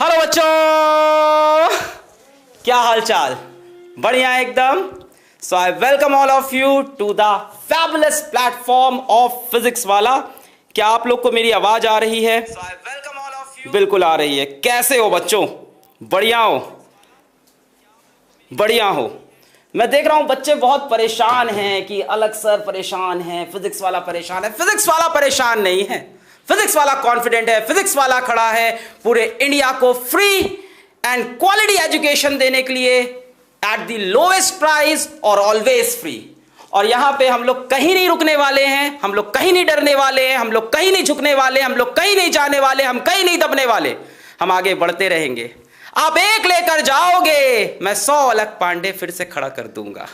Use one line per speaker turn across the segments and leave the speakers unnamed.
Hello बच्चों, क्या हालचाल? बढ़िया एकदम। So I welcome all of you to the fabulous platform of physics Wallah. क्या आप लोग को मेरी आवाज आ रही है? बिल्कुल आ रही है। कैसे हो बच्चों? बढ़िया हो? बढ़िया हो। मैं देख रहा हूं बच्चे बहुत परेशान हैं कि अलग सर परेशान है, फिजिक्स वाला परेशान है। फिजिक्स वाला परेशान नहीं है, फिजिक्स वाला कॉन्फिडेंट है। फिजिक्स वाला खड़ा है पूरे इंडिया को फ्री एंड क्वालिटी एजुकेशन देने के लिए एट द लोएस्ट प्राइस और ऑलवेज फ्री। और यहां पे हम लोग कहीं नहीं रुकने वाले हैं, हम लोग कहीं नहीं डरने वाले हैं, हम लोग कहीं नहीं झुकने वाले, हम लोग कहीं नहीं जाने वाले, हम कहीं नहीं दबने वाले। हम आगे बढ़ते रहेंगे। आप एक लेकर जाओगे, मैं 100 अलग पांडे फिर से खड़ा कर दूंगा।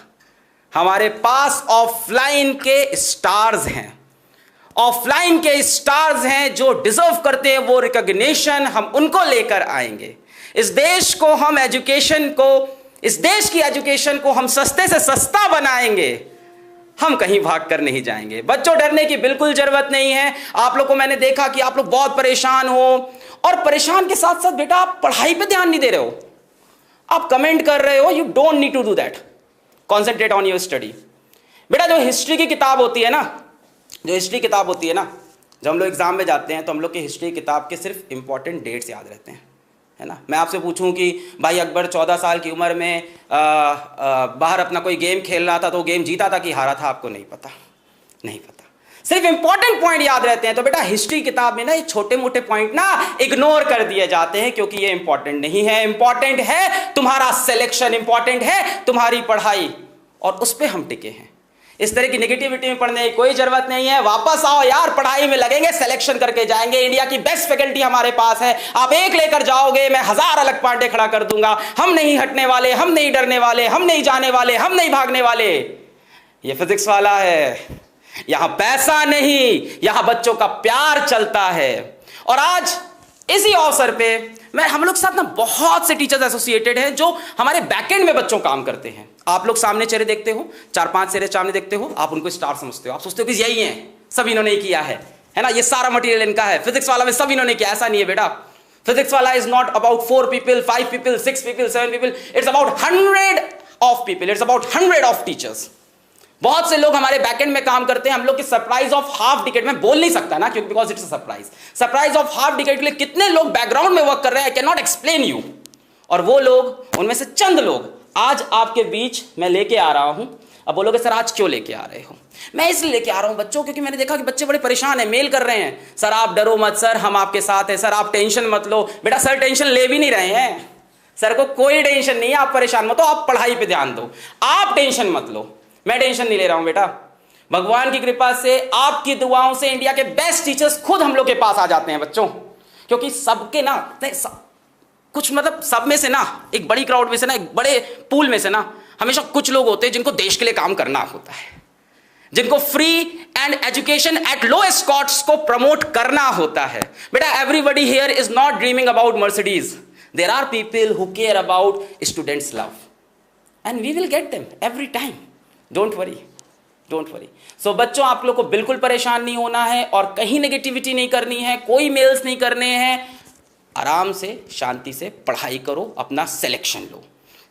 हमारे पास ऑफलाइन के स्टार्स हैं, ऑफलाइन के स्टार्स हैं जो डिजर्व करते हैं वो रिकॉग्निशन, हम उनको लेकर आएंगे। इस देश को हम एजुकेशन को, इस देश की एजुकेशन को हम सस्ते से सस्ता बनाएंगे। हम कहीं भाग कर नहीं जाएंगे। बच्चों, डरने की बिल्कुल जरूरत नहीं है। आप लोग को मैंने देखा कि आप लोग बहुत परेशान हो, और परेशान के साथ साथ बेटा आप पढ़ाई पे ध्यान नहीं दे रहे हो, आप कमेंट कर रहे हो। You don't need to do that, concentrate on your study. बेटा जो हिस्ट्री की किताब होती है ना, जो हिस्ट्री किताब होती है ना, जब हम लोग एग्जाम में जाते हैं तो हम लोग की हिस्ट्री किताब के सिर्फ इंपॉर्टेंट डेट्स याद रहते हैं, है ना। मैं आपसे पूछूं कि भाई अकबर 14 साल की उम्र में बाहर अपना कोई गेम खेल रहा था तो गेम जीता था कि हारा था, आपको नहीं पता, नहीं पता। सिर्फ इंपॉर्टेंट पॉइंट याद रहते हैं। तो बेटा हिस्ट्री किताब में ना ये छोटे मोटे पॉइंट ना इग्नोर कर दिए जाते हैं क्योंकि ये इंपॉर्टेंट नहीं है। इंपॉर्टेंट है तुम्हारा सिलेक्शन, इंपॉर्टेंट है तुम्हारी पढ़ाई, और उस पर हम टिके हैं। इस तरह की नेगेटिविटी में पढ़ने की कोई जरूरत नहीं है। वापस आओ यार, पढ़ाई में लगेंगे, सिलेक्शन करके जाएंगे। इंडिया की बेस्ट फैकल्टी हमारे पास है। आप एक लेकर जाओगे, मैं 1000 अलग पांडे खड़ा कर दूंगा। हम नहीं हटने वाले, हम नहीं डरने वाले, हम नहीं जाने वाले, हम नहीं भागने वाले। ये फिजिक्स वाला है। यहां पैसा नहीं, यहां बच्चों का प्यार चलता है। और आज इसी अवसर पे हम लोग के साथ ना बहुत से टीचर्स एसोसिएटेड हैं जो हमारे बैकएंड में बच्चों काम करते हैं। आप लोग सामने चेहरे देखते हो, 4-5 चेहरे सामने देखते हो, आप उनको स्टार समझते हो। आप सोचते हो कि यही हैं, सब इन्होंने ही किया है ना, ये सारा मटेरियल इनका है। फिजिक्स वाला में सब इन्होंने किया, ऐसा नहीं है बेटा। Physics Wallah is not about 4 people, 5 people, 6 people, 7 people. It's about 100 of people, it's about 100 of teachers. बहुत से लोग हमारे बैकएंड में काम करते हैं। हम लोग की सरप्राइज ऑफ हाफ डिकेड में बोल नहीं सकता ना, क्योंकि because it's a surprise of half decade के लिए कितने लोग बैकग्राउंड में वर्क कर रहे हैं, I can not explain you. और वो लोग, उनमें से चंद लोग आज आपके बीच मैं लेके आ रहा हूं। अब बोलोगे सर आज क्यों लेके आ रहे हो? मैं इसलिए लेके आ रहा हूं बच्चों, क्योंकि मैंने देखा कि बच्चे बड़े परेशान हैं, मेल कर रहे हैं, सर आप डरो मत, सर हम आपके साथ हैं, सर आप टेंशन मत लो। बेटा सर टेंशन ले भी नहीं रहे हैं, सर को कोई टेंशन नहीं है, आप परेशान मत हो, आप पढ़ाई पे ध्यान दो, आप टेंशन मत लो। मैं टेंशन नहीं ले रहा हूं बेटा। भगवान की कृपा से, आपकी दुआओं से इंडिया के बेस्ट टीचर्स खुद हम लोग के पास आ जाते हैं बच्चों। क्योंकि सबके ना कुछ मतलब सब में से ना, एक बड़ी क्राउड में से ना, एक बड़े पूल में से ना, हमेशा कुछ लोग होते हैं जिनको देश के लिए काम करना होता है, जिनको free and education at lowest cost को प्रमोट करना होता है। बेटा everybody here is not dreaming about Mercedes, there are people who care about students love, and we will get them every time. Don't worry, don't worry. So बच्चों, आप लोग को बिल्कुल परेशान नहीं होना है और कहीं नेगेटिविटी नहीं करनी है, कोई मेल्स नहीं करने हैं। आराम से शांति से पढ़ाई करो, अपना सिलेक्शन लो।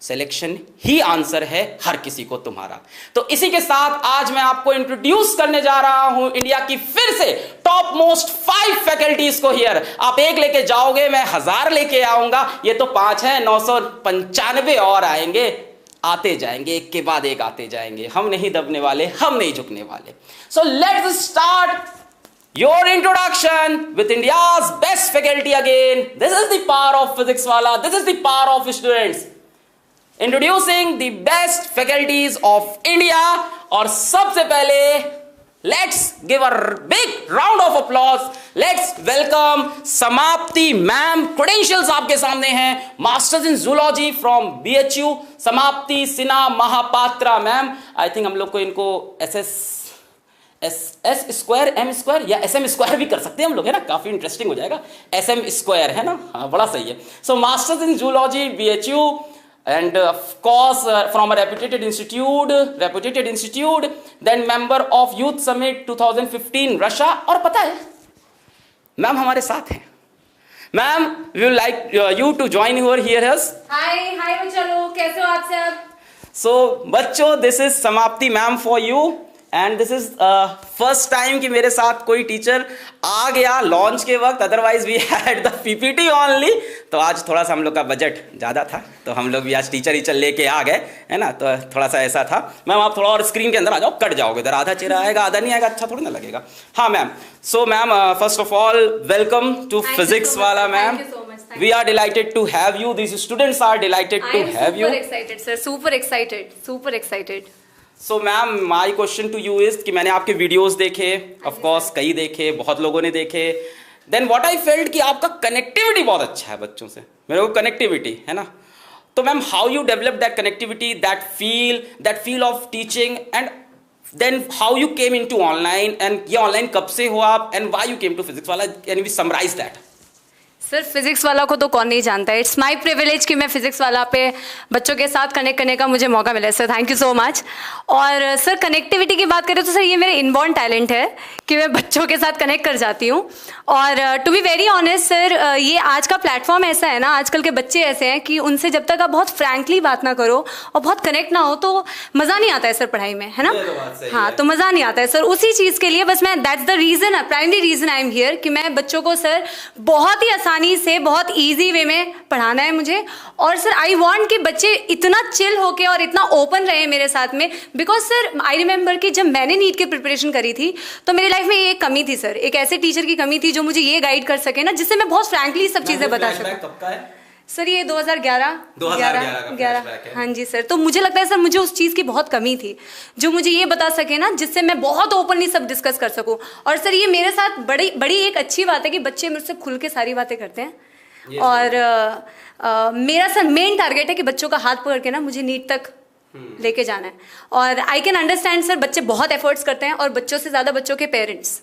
सिलेक्शन ही आंसर है हर किसी को तुम्हारा। तो इसी के साथ आज मैं आपको इंट्रोड्यूस करने जा रहा हूं इंडिया की फिर से टॉप मोस्ट 5 फैकल्टीज को। हियर आप एक लेके जाओगे, मैं 1000 लेके आऊंगा। ये तो 5 है, 995 और आएंगे, आते जाएंगे, एक के बाद एक आते जाएंगे। हम नहीं दबने वाले, हम नहीं झुकने वाले। So let's start your introduction with India's best faculty again. This is the power of physics wala, this is the power of students. Introducing the best faculties of India. और सबसे पहले let's give a big round of applause. Let's welcome Samapti ma'am. Credentials आपके सामने हैं। Masters in zoology from BHU, Samapti Sinha Mahapatra ma'am. I think हम लोग को इनको एस स्क्वायर एम स्क्वायर या SM स्क्वायर भी कर सकते हैं हम लोग, है ना, काफी इंटरेस्टिंग हो जाएगा। SM स्क्वायर है ना, हाँ बड़ा सही है। सो masters in zoology BHU and of course from a reputed institute, then member of Youth Summit 2015 Russia. और पता है मैम हमारे साथ हैं, ma'am we would like you to join your here's.
Hi बच्चों लोग, कैसे हो आप सब?
सो बच्चों, this is Samapti ma'am for you and this is first time कि मेरे साथ कोई टीचर आ गया लॉन्च के वक्त, otherwise we had the PPT only. तो आज थोड़ा सा हम लोग का बजट ज़्यादा था, तो हम लोग भी आज टीचर लेके आ गए, है ना। तो थोड़ा सा ऐसा था। मैम आप थोड़ा और स्क्रीन के अंदर आ जाओ, कट जाओगे इधर, आधा चेहरा आएगा आधा नहीं आएगा, अच्छा थोड़ा ना लगेगा। हाँ ma'am, so ma'am first of all welcome to Physics Wallah ma'am. We are delighted to have you. These students are delighted to have you.
Super excited, sir. Super excited.
So, ma'am, my question to you is कि मैंने आपके videos देखे, of course कई देखे, बहुत लोगों ने देखे। Then what I felt कि आपका कनेक्टिविटी बहुत अच्छा है बच्चों से, मेरे को कनेक्टिविटी है ना। तो ma'am, how you develop that connectivity, that feel of teaching, and then how you came into online, and ये online कब से हो आप, and why you came to physics वाला, can we summarize that?
Sir physics वाला को तो कौन नहीं जानता है। इट्स माय प्रिविलेज कि मैं फिजिक्स वाला पे बच्चों के साथ कनेक्ट करने का मुझे मौका मिला है sir, thank you so much. और सर कनेक्टिविटी की बात करें तो सर ये मेरे इनबॉर्न टैलेंट है कि मैं बच्चों के साथ कनेक्ट कर जाती हूँ। और to be very honest sir, ये आज का प्लेटफॉर्म ऐसा है ना, आजकल के बच्चे ऐसे हैं कि उनसे जब तक आप बहुत फ्रैंकली बात ना करो और बहुत कनेक्ट ना हो तो मज़ा नहीं आता है सर पढ़ाई में, है ना। हाँ, तो मज़ा नहीं आता है सर। उसी चीज़ के लिए बस मैं, that's the reason, primary reason I am here कि मैं बच्चों को सर बहुत ही आसानी से, बहुत ईजी वे में पढ़ाना है मुझे। और सर आई वांट कि बच्चे इतना चिल होके और इतना ओपन रहे मेरे साथ में, बिकॉज सर आई रिमेंबर कि जब मैंने नीट की प्रिपरेशन करी थी तो मेरी लाइफ में ये एक कमी थी सर, एक ऐसे टीचर की कमी थी जो मुझे ये गाइड कर सके ना, जिससे मैं बहुत फ्रैंकली सब चीज़ें बता सकूं। सर ये 2011 हाँ जी सर। तो मुझे लगता है सर मुझे उस चीज़ की बहुत कमी थी जो मुझे ये बता सके ना, जिससे मैं बहुत ओपनली सब डिस्कस कर सकूं। और सर ये मेरे साथ बड़ी एक अच्छी बात है कि बच्चे मुझसे खुल के सारी बातें करते हैं। और मेरा सर मेन टारगेट है कि बच्चों का हाथ पकड़ के ना मुझे नीट तक लेके जाना है। और आई कैन अंडरस्टैंड सर, बच्चे बहुत एफर्ट्स करते हैं और बच्चों से ज़्यादा बच्चों के पेरेंट्स,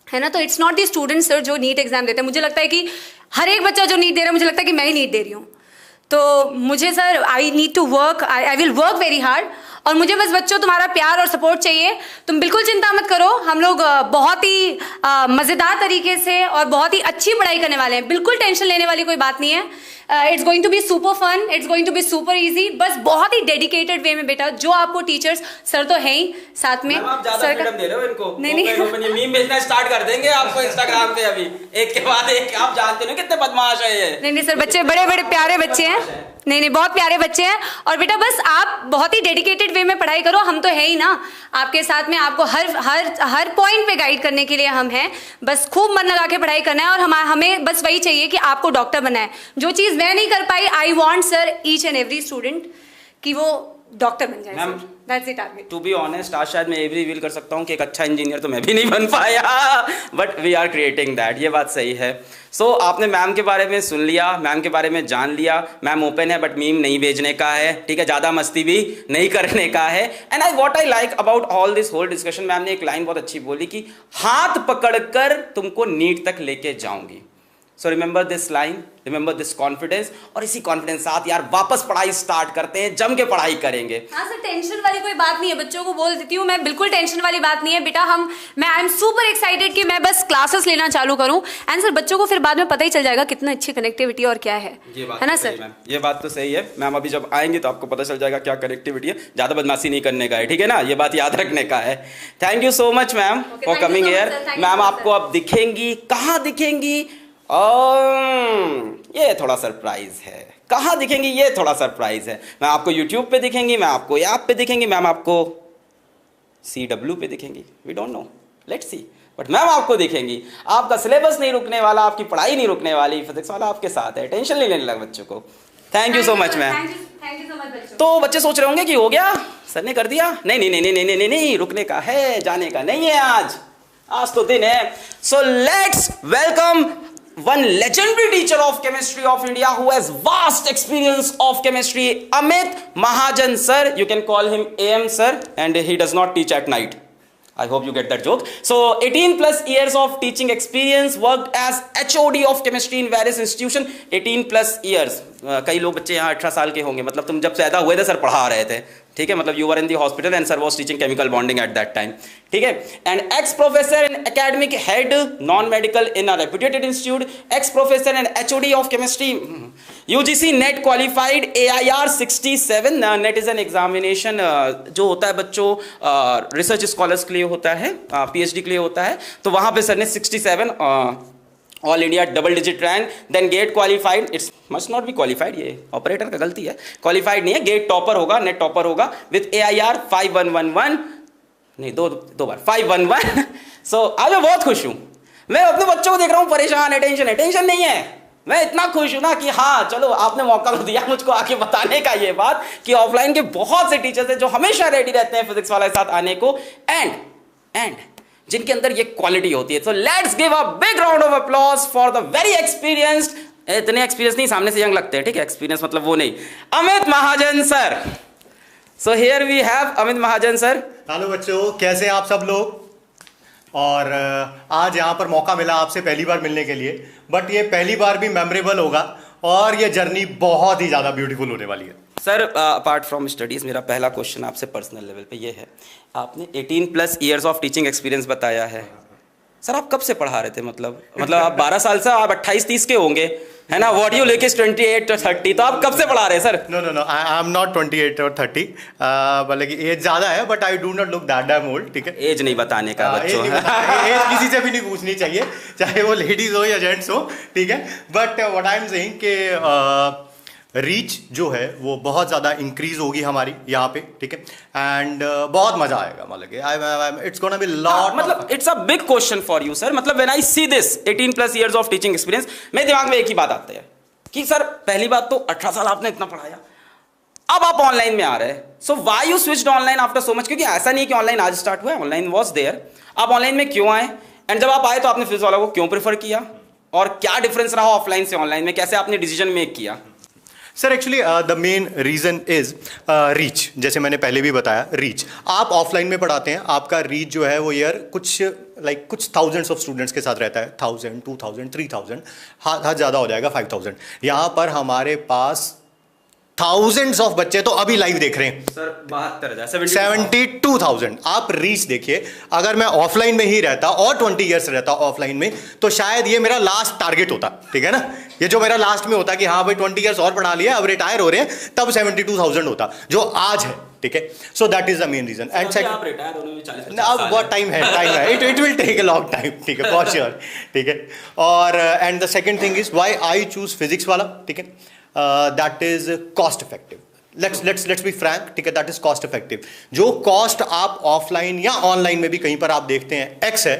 है ना। तो it's not the students sir जो नीट एग्जाम देते हैं। मुझे लगता है कि हर एक बच्चा जो नीट दे रहा है, मुझे लगता है कि मैं ही नीट दे रही हूँ। तो मुझे sir I need to work, I will work very hard. और मुझे बस बच्चों तुम्हारा प्यार और सपोर्ट चाहिए। तुम बिल्कुल चिंता मत करो, हम लोग बहुत ही मज़ेदार तरीके से और बहुत ही अच्छी पढ़ाई करने वाले हैं। बिल्कुल टेंशन लेने वाली कोई बात नहीं है। It's going to be super fun, it's going to be super easy. बस बहुत ही डेडिकेटेड वे में बेटा, जो आपको टीचर्स सर तो है ही साथ में।
आप ज्यादा फ्रीडम दे रहे हो इनको।
नहीं
मीम भेजना स्टार्ट कर देंगे आपको इंस्टाग्राम पे अभी, एक के बाद एक। आप जानते हो कितने बदमाश है ये।
नहीं सर, बच्चे बड़े प्यारे बच्चे हैं। नहीं बहुत प्यारे बच्चे हैं। और बेटा बस आप बहुत ही डेडिकेटेड वे में पढ़ाई करो, हम तो है ही ना आपके साथ में। आपको हर पॉइंट पे गाइड करने के लिए हम हैं। बस खूब मन लगा के पढ़ाई करना है और हमें बस वही चाहिए कि आपको डॉक्टर बनना है। जो चीज़ मैं नहीं कर पाई, I want sir each and every student कि वो डॉक्टर बन जाए। That's the target.
To be honest, आज शायद मैं ये भी रिवील कर सकता हूँ कि एक अच्छा इंजीनियर तो मैं भी नहीं बन पाया, but we are creating that. ये बात सही है। सो आपने मैम के बारे में सुन लिया, मैम के बारे में जान लिया। मैम ओपन है बट मीम नहीं भेजने का है, ठीक है, ज़्यादा मस्ती भी नहीं करने का है। And what I like about all this whole discussion, ma'am ने एक लाइन बहुत अच्छी बोली कि हाथ पकड़कर तुमको नीट तक लेके जाऊंगी। So remember this line, remember this confidence. और इसी कॉन्फिडेंस साथ यार वापस पढ़ाई स्टार्ट करते हैं, जम के पढ़ाई करेंगे।
हाँ सर, टेंशन वाली कोई बात नहीं है। बच्चों को बोल देती हूँ मैं, बिल्कुल टेंशन वाली बात नहीं है बेटा। आई एम सुपर एक्साइटेड कि मैं बस क्लासेस लेना चालू करूँ। एंड सर बच्चों को फिर बाद में पता ही चल जाएगा कितना अच्छी कनेक्टिविटी और क्या है ना सर।
ये बात तो सही है मैम। अभी जब आएंगे तो आपको पता चल जाएगा क्या कनेक्टिविटी है। ज्यादा बदमाशी नहीं करने का है, ठीक है ना, ये बात याद रखने का है। Thank you so much ma'am for coming here. Ma'am आपको अब दिखेंगी, कहाँ दिखेंगी? ये थोड़ा सरप्राइज है। कहाँ दिखेंगी ये थोड़ा सरप्राइज है। मैम आपको YouTube पे दिखेंगी, मैम आपको ऐप पे दिखेंगी, मैम आपको CW पे दिखेंगी, we don't know, let's see. But ma'am आपको दिखेंगी। आपका सिलेबस नहीं रुकने वाला, आपकी पढ़ाई नहीं रुकने वाली। फिजिक्स वाला आपके साथ है, टेंशन नहीं लेने लगा बच्चों को। Thank you so much ma'am. तो बच्चे सोच रहे होंगे कि हो गया, सर ने कर दिया। नहीं नहीं नहीं नहीं नहीं नहीं नहीं, रुकने का है, जाने का नहीं है। आज तो दिन है। So let's welcome one legendary teacher of chemistry of India who has vast experience of chemistry, Amit Mahajan sir. You can call him AM sir, and he does not teach at night. I hope you get that joke. So 18 plus years of teaching experience, worked as HOD of chemistry in various institutions. 18 plus years. कई लोग बच्चे यहाँ 18 साल के होंगे, मतलब तुम जब पैदा हुए थे सर पढ़ा रहे थे, ठीक है, मतलब you were in the hospital and sir was teaching chemical bonding at that time, ठीक है। And x professor and academic head non medical in a reputed institute, x professor and HOD of chemistry, UGC net qualified, AIR 67। Net is an examination जो होता है बच्चों research scholars के लिए होता है, PhD के लिए होता है, तो वहाँ पे सर ने 67 all India double digit rank, then GATE qualified, it's must not be qualified, ये ऑपरेटर का गलती है, क्वालिफाइड नहीं है, गेट टॉपर होगा, नेट टॉपर होगा विद AIR 5111, नहीं दो बार 511। सो आज मैं बहुत खुश हूँ, मैं अपने बच्चों को देख रहा हूँ परेशान है, टेंशन नहीं है, मैं इतना खुश हूँ ना कि हाँ चलो आपने मौका दिया मुझको आके बताने का ये बात कि ऑफलाइन के बहुत से टीचर्स हैं जो हमेशा रेडी रहते हैं फिजिक्स वाले के साथ आने को, एंड जिनके अंदर ये क्वालिटी होती है। So let's give a big round of applause for the very experienced, इतने एक्सपीरियंस नहीं, सामने से यंग लगते हैं, ठीक है, एक्सपीरियंस मतलब वो नहीं, Amit Mahajan sir. So here we have Amit Mahajan sir.
Hello बच्चों, कैसे आप सब लोग? और आज यहाँ पर मौका मिला आपसे पहली बार मिलने के लिए, बट ये पहली बार भी मेमोरेबल होगा और ये जर्नी बहुत ही ज़्यादा ब्यूटीफुल होने वाली है।
सर अपार्ट फ्रॉम स्टडीज़ मेरा पहला क्वेश्चन आपसे पर्सनल लेवल पे ये है, आपने 18+ ईयर्स ऑफ टीचिंग एक्सपीरियंस बताया है, सर आप कब से पढ़ा रहे थे? मतलब आप 12 साल से, आप 28-30 के होंगे, है ना? व्हाट यू लेके 28 or 30, तो आप कब से पढ़ा रहे हैं sir?
No I am not 28 और 30, बल्कि एज ज़्यादा है, but I do not look that damn old, ठीक है।
एज नहीं बताने का बच्चों,
एज किसी से भी नहीं पूछनी चाहिए, चाहे वो लेडीज हो या जेंट्स हो, ठीक है। But what I am saying कि रीच जो है वो बहुत ज़्यादा इंक्रीज होगी हमारी यहाँ पे, ठीक है, एंड बहुत मज़ा आएगा, मतलब इट्स गोना बी लॉट,
मतलब it's a big question for you sir. मतलब when I see this 18+ years of teaching experience, मेरे दिमाग में एक ही बात आती है कि सर पहली बात तो 18 साल आपने इतना पढ़ाया, अब आप ऑनलाइन में आ रहे हैं, so why you switched online after so much? क्योंकि ऐसा नहीं कि ऑनलाइन आज स्टार्ट हुआ है, ऑनलाइन वाज देयर, आप ऑनलाइन में क्यों आए, एंड जब आप आए तो आपने फिजिक्स वाला को क्यों प्रेफर किया, और क्या डिफरेंस रहा ऑफलाइन से ऑनलाइन में, कैसे आपने डिसीजन मेक किया?
Sir actually the main reason is reach, जैसे मैंने पहले भी बताया, रीच। आप ऑफलाइन में पढ़ाते हैं, आपका रीच जो है वो यार कुछ थाउजेंड्स ऑफ स्टूडेंट्स के साथ रहता है, 1000, 2000, 3000, हाथ ज़्यादा हो जाएगा 5000। यहाँ पर हमारे पास थाउजेंड्स ऑफ बच्चे तो अभी लाइव देख रहे हैं
सर, 72,000,
72,000। आप रीच देखिए, अगर मैं ऑफलाइन में ही रहता और 20 ईयर्स रहता ऑफलाइन में, तो शायद ये मेरा लास्ट टारगेट होता, ठीक है ना, ये जो मेरा लास्ट में होता कि हाँ भाई 20 ईयर्स और पढ़ा लिया, अब रिटायर हो रहे हैं, तब 72,000 होता जो आज है, ठीक है। So that is the main reason. And
आप रिटायर होने में 40-50
अब बहुत टाइम है, it will take a long time, ठीक है, फॉर श्योर, ठीक है। और and the second thing is why I choose Physics Wallah, ठीक है, that is cost effective. Let's be frank, ठीक है, दैट इज कॉस्ट इफेक्टिव। जो कॉस्ट आप ऑफलाइन या ऑनलाइन में भी कहीं पर आप देखते हैं x है,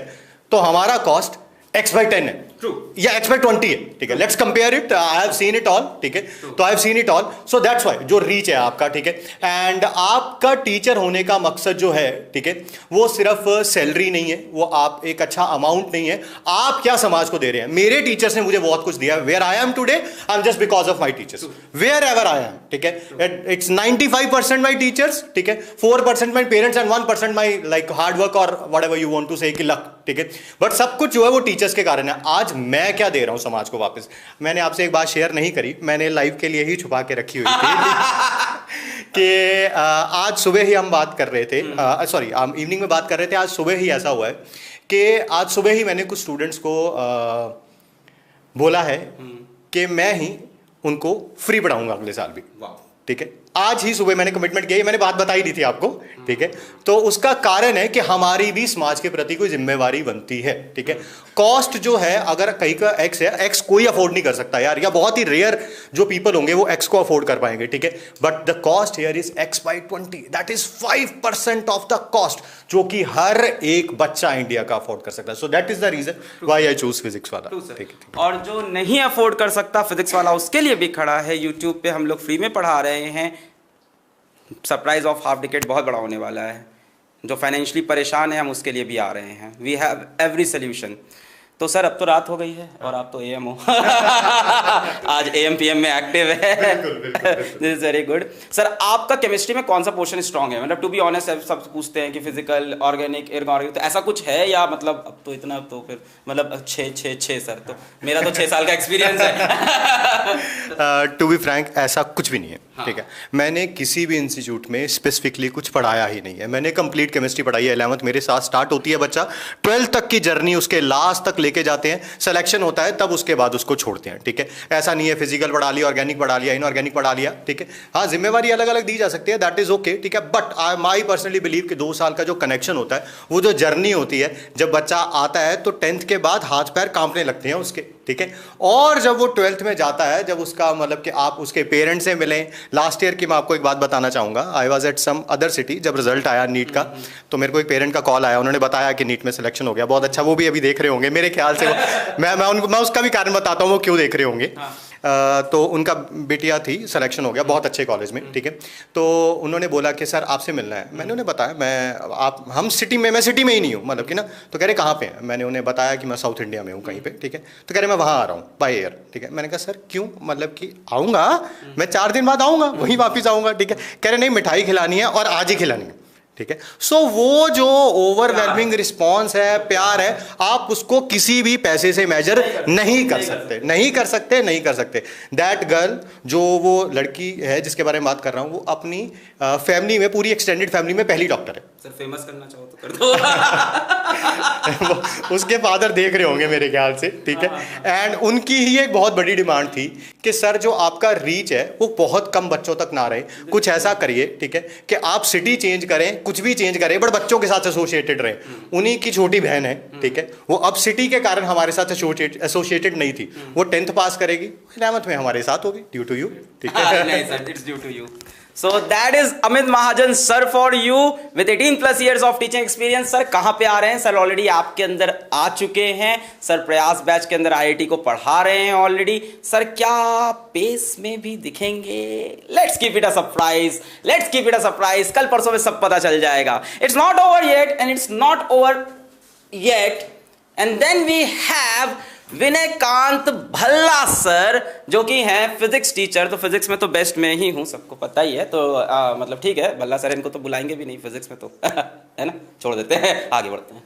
तो हमारा कॉस्ट x/10 है, या x/20 है, ठीक है। Let's compare it, I have seen it all, ठीक है, तो I have seen it all, so that's why जो रीच है आपका, ठीक है। एंड आपका टीचर होने का मकसद जो है, ठीक है, वो सिर्फ सैलरी नहीं है, वो आप एक अच्छा अमाउंट नहीं है, आप क्या समाज को दे रहे हैं। मेरे टीचर्स ने मुझे बहुत कुछ दिया, where I am today I am just because of my teachers, where ever I am, ठीक है। इट्स 95% माई टीचर्स, ठीक है, 4% my parents and 1% my like hard work और what ever you want to say कि luck, ठीक है। But सब कुछ जो है वो टीचर्स के कारण है। आज मैं क्या दे रहा हूं समाज को वापस, मैंने आपसे एक बात शेयर नहीं करी, मैंने लाइव के लिए ही छुपा के रखी हुई थी कि आज सुबह ही हम बात कर रहे थे, सॉरी हम इवनिंग में बात कर रहे थे, आज सुबह ही ऐसा हुआ है कि आज सुबह ही मैंने कुछ स्टूडेंट्स को बोला है कि मैं ही उनको फ्री पढ़ाऊंगा अगले साल भी, ठीक है। आज ही सुबह मैंने कमिटमेंट किया, मैंने बात बताई दी थी आपको, ठीक है। तो उसका कारण है कि हमारी भी समाज के प्रति कोई जिम्मेवारी बनती है, ठीक है। कॉस्ट जो है, अगर कहीं का x है, x कोई अफोर्ड नहीं कर सकता यार, या बहुत ही रेयर जो पीपल होंगे वो x को अफोर्ड कर पाएंगे, ठीक है। But the cost here is x/20, that is 5% of the cost, जो कि हर एक बच्चा इंडिया का अफोर्ड कर सकता है। So that is the reason why I choose Physics Wallah, ठीक है।
और जो नहीं अफोर्ड कर सकता फिजिक्स वाला, उसके लिए भी खड़ा है, यूट्यूब पे हम लोग फ्री में पढ़ा रहे हैं। सरप्राइज ऑफ हाफ डिकेट बहुत बड़ा होने वाला है। जो फाइनेंशियली परेशान है, हम उसके लिए भी आ रहे हैं, वी हैव एवरी सोल्यूशन। तो सर अब तो रात हो गई है और आप तो एएम हो आज एएम पीएम में एक्टिव है। This is very good. Sir आपका केमिस्ट्री में कौन सा पोर्शन स्ट्रांग है? मतलब टू बी ऑनेस्ट सब पूछते हैं कि फिजिकल, ऑर्गेनिक, इनऑर्गेनिक, तो ऐसा कुछ है या मतलब अब तो इतना तो फिर मतलब 6 सर, तो मेरा तो 6 साल का एक्सपीरियंस है।
टू बी फ्रैंक ऐसा कुछ भी नहीं है, ठीक है। मैंने किसी भी इंस्टीट्यूट में स्पेसिफिकली कुछ पढ़ाया ही नहीं है। मैंने कंप्लीट केमिस्ट्री पढ़ाई है। 11th मेरे साथ स्टार्ट होती है, बच्चा 12th तक की जर्नी उसके लास्ट तक लेके जाते हैं, सिलेक्शन होता है तब उसके बाद उसको छोड़ते हैं, ठीक है। ऐसा नहीं है फिजिकल पढ़ा लिया, ऑर्गेनिक पढ़ा लिया, इनऑर्गेनिक पढ़ा लिया, ठीक है। हाँ, जिम्मेवारी अलग अलग दी जा सकती है, दैट इज ओके, ठीक है। बट आई पर्सनली बिलीव कि 2 साल का जो कनेक्शन होता है, वो जो जर्नी होती है, जब बच्चा आता है तो 10th के बाद हाथ पैर कांपने लगते हैं उसके, ठीक है। और जब वो 12th में जाता है, जब उसका मतलब कि आप उसके पेरेंट्स से मिलें। लास्ट ईयर की मैं आपको एक बात बताना चाहूँगा, I was at some other city, जब रिजल्ट आया नीट का, तो मेरे को एक पेरेंट का कॉल आया, उन्होंने बताया कि नीट में सिलेक्शन हो गया, बहुत अच्छा। वो भी अभी देख रहे होंगे मेरे ख्याल से, मैं उसका भी कारण बताता हूँ वो क्यों देख रहे होंगे। तो उनका बेटिया थी, सिलेक्शन हो गया बहुत अच्छे कॉलेज में, ठीक है। तो उन्होंने बोला कि सर आपसे मिलना है। मैंने उन्हें बताया मैं सिटी में ही नहीं हूँ, मतलब कि ना। तो कह रहे कहाँ पे हैं? मैंने उन्हें बताया कि मैं साउथ इंडिया में हूँ कहीं पे, ठीक है। तो कह रहे मैं वहाँ आ रहा हूँ बाय एयर, ठीक है। मैंने कहा सर क्यों? मतलब कि आऊँगा मैं 4 दिन बाद आऊँगा, वहीं वापस आऊँगा, ठीक है। कह रहे नहीं, मिठाई खिलानी है और आज ही खिलानी है, ठीक है। सो वो जो ओवरवेलमिंग रिस्पॉन्स है, प्यार है, आप उसको किसी भी पैसे से मेजर नहीं कर सकते। दैट गर्ल, जो वो लड़की है जिसके बारे में बात कर रहा हूँ, वो अपनी फैमिली में, पूरी एक्सटेंडेड फैमिली में पहली डॉक्टर है।
सर फेमस करना चाहो तो कर दो।
उसके फादर देख रहे होंगे मेरे ख्याल से, ठीक है। एंड उनकी ही एक बहुत बड़ी डिमांड थी कि सर जो आपका रीच है वो बहुत कम बच्चों तक ना रहे, कुछ ऐसा करिए, ठीक है, कि आप सिटी चेंज करें, कुछ भी चेंज करें, बट बच्चों के साथ एसोसिएटेड रहे। उन्हीं की छोटी बहन है, ठीक है, वो अब सिटी के कारण हमारे साथ एसोसिएटेड नहीं थी। वो 10th पास करेगी, 11th में हमारे साथ होगी, ड्यू टू यू, ठीक है।
नहीं sir, it's due to you. So that is Amit Mahajan sir for you with 18+ years of teaching experience. Sir कहाँ पे आ रहे हैं? सर ऑलरेडी आपके अंदर आ चुके हैं, सर प्रयास बैच के अंदर IIT को पढ़ा रहे हैं ऑलरेडी। सर क्या पेस में भी दिखेंगे? Let's keep it a surprise. Let's keep it a surprise. कल परसों में सब पता चल जाएगा। It's not over yet and it's not over yet. And then we have Vinaykant Bhalla sir, जो कि हैं फिजिक्स टीचर। तो फिजिक्स में तो बेस्ट मैं ही हूँ, सबको पता ही है। तो मतलब ठीक है, भल्ला सर इनको तो बुलाएंगे भी नहीं फिजिक्स में, तो है ना, छोड़ देते हैं, आगे बढ़ते हैं।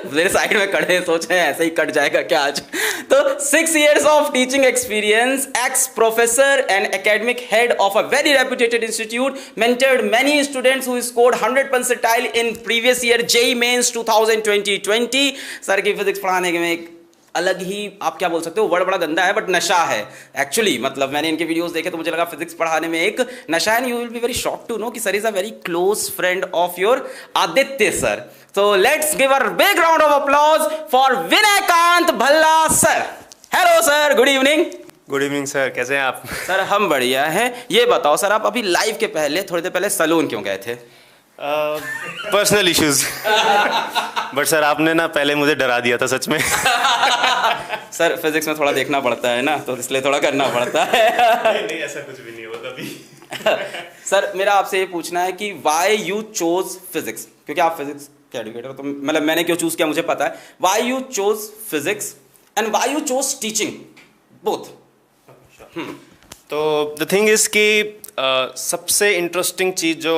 मेरे साइड में खड़े सोच रहे हैं ऐसे ही कट जाएगा क्या आज। तो 6 years of teaching experience, ex-professor and academic head of a very reputed institute, mentored many students who scored 100 percentile in previous year JEE Mains 2020। Sir की फिजिक्स पढ़ाने के में एक अलग ही, आप क्या बोल सकते हो, वर्ड बड़ा गंदा है बट नशा है एक्चुअली। मतलब मैंने इनके वीडियोस देखे तो मुझे लगा फिजिक्स पढ़ाने में एक नशा है। You will be very shock to know कि sir is a very close friend of your Aditya sir. So let's give a big round of applause for Vinaykant Bhalla sir. Hello sir, good evening.
Good evening sir, कैसे हैं आप?
Sir हम बढ़िया हैं। ये बताओ sir, आप अभी लाइव के पहले थोड़ी देर पहले सलून क्यों गए थे?
Personal issues. बट सर आपने ना पहले मुझे डरा दिया था सच में।
सर फिजिक्स में थोड़ा देखना पड़ता है ना, तो इसलिए थोड़ा करना पड़ता है।
नहीं ऐसा कुछ भी नहीं हुआ कभी।
सर मेरा आपसे ये पूछना है कि वाई यू चोज फिजिक्स, क्योंकि आप फिजिक्स के एडुकेटर, तो मतलब मैंने क्यों चूज किया मुझे पता है। Why you chose physics and why you chose teaching both?
तो द थिंग इज कि सबसे इंटरेस्टिंग चीज़ जो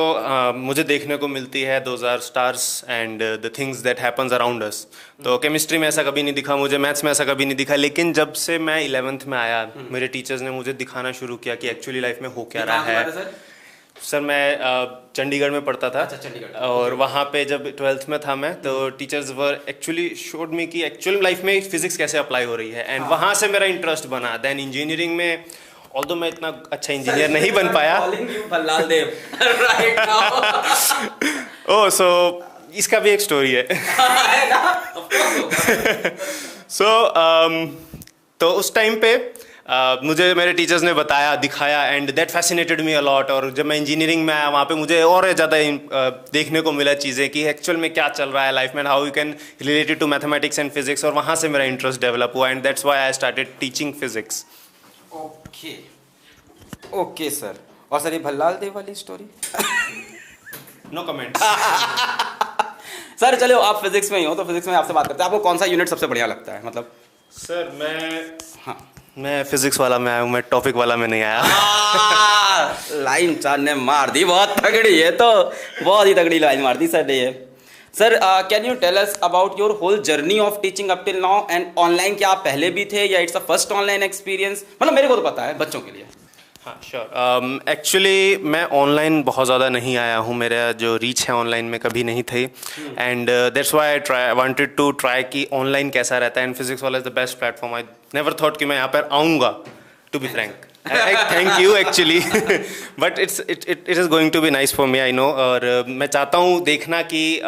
मुझे देखने को मिलती है, those are stars and the things that happens around us. तो केमिस्ट्री में ऐसा कभी नहीं दिखा मुझे, मैथ्स में ऐसा कभी नहीं दिखा, लेकिन जब से मैं 11th में आया मेरे टीचर्स ने मुझे दिखाना शुरू किया कि एक्चुअली लाइफ में हो क्या रहा है। सर मैं चंडीगढ़ में पढ़ता था।
अच्छा, चंडीगढ़।
और वहाँ पे जब 12th में था मैं, तो teachers were actually showed me कि एक्चुअल लाइफ में फिजिक्स कैसे अप्लाई हो रही है, एंड वहाँ से मेरा इंटरेस्ट बना। देन इंजीनियरिंग में, ऑल्दो मैं इतना अच्छा इंजीनियर नहीं बन पाया। ओह, सो इसका भी एक स्टोरी है। तो उस टाइम पे मुझे मेरे टीचर्स ने बताया, दिखाया, and that fascinated me a lot. और जब मैं इंजीनियरिंग में आया वहाँ पे मुझे और ज़्यादा देखने को मिला चीज़ें कि एक्चुअल में क्या चल रहा है लाइफ में, how you can related to mathematics and physics. और वहाँ से मेरा इंटरेस्ट डेवलप हुआ, and that's why I started teaching physics.
Okay okay sir. और सर ये भल्लाल देव वाली स्टोरी?
No comments.
सर चलो आप फिजिक्स में ही हो तो फिजिक्स में आपसे बात करते हैं, आपको कौन सा यूनिट सबसे बढ़िया लगता है? मतलब
सर मैं फिजिक्स वाला में आया हूँ, मैं टॉपिक वाला में नहीं आया।
लाइन सर ने मार दी, बहुत तगड़ी है, तो बहुत ही तगड़ी लाइन मार दी सर ने ये। Sir can you tell us about your whole journey of teaching up till now and online, क्या आप पहले भी थे या it's a first online experience? मतलब मेरे को तो पता है, बच्चों के लिए।
हाँ श्योर, एक्चुअली मैं ऑनलाइन बहुत ज़्यादा नहीं आया हूँ, मेरा जो रीच है ऑनलाइन में कभी नहीं थी, and that's why I wanted to try कि ऑनलाइन कैसा रहता है, and Physics Wallah is the best platform. I never thought कि मैं यहाँ पर आऊँगा, to be frank. Thank you actually, but it is going to be nice for me, I know. और मैं चाहता हूँ देखना कि